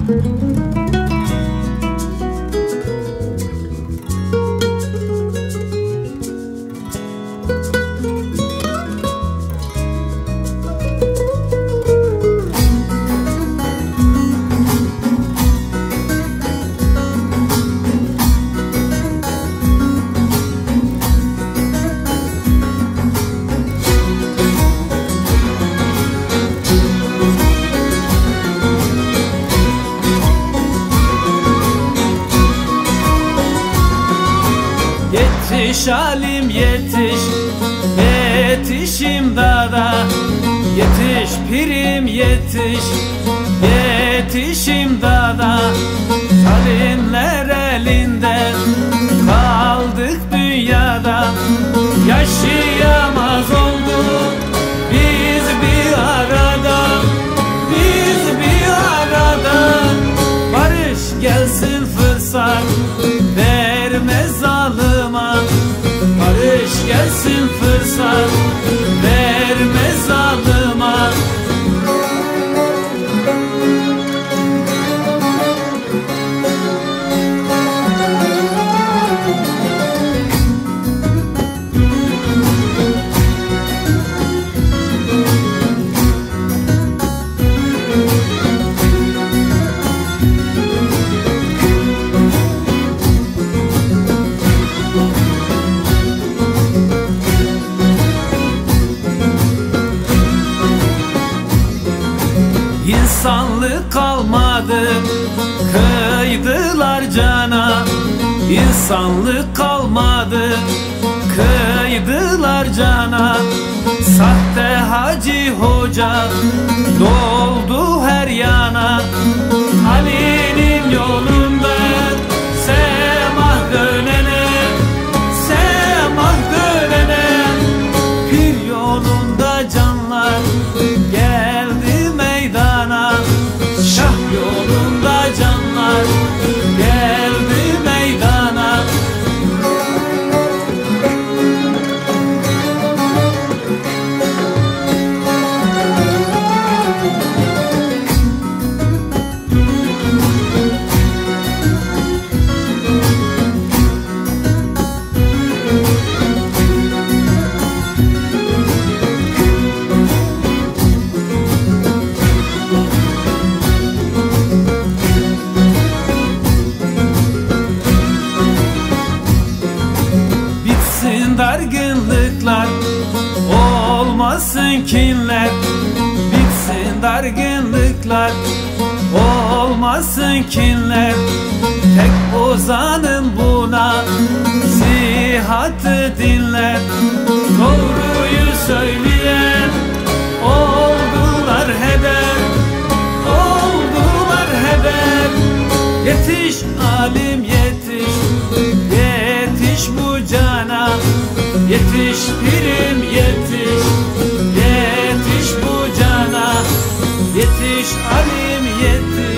Yetiş Halim yetiş, yetiş imdada. Yetiş pirim yetiş, yetiş imdada. Zalimler elinden kaldık dünyada. Yaşayamaz olduk biz bir arada, biz bir arada. Barış gelsin fırsat verme zalıma. Barış gelsin fırsat verme zalıma. İnsanlık kalmadı, kıydılar cana. İnsanlık kalmadı, kıydılar cana. Sahte hacı hoca doldu her yana. Ali'nin yolunda semah dönene, semah dönene. Pir yolunda canlar geldi meydana. Şah yolunda canlar geldi meydana. Dargınlıklar olmasın kinler. Bitsin dargınlıklar olmasın kinler. Tek ozanım buna nasihatı dinler. Doğruyu söyleyen oldular heder, oldular heder. Yetiş alim yetiş, yetiş bu cana. Yetiş pirim yetiş, yetiş bu cana. Yetiş alim yetiş.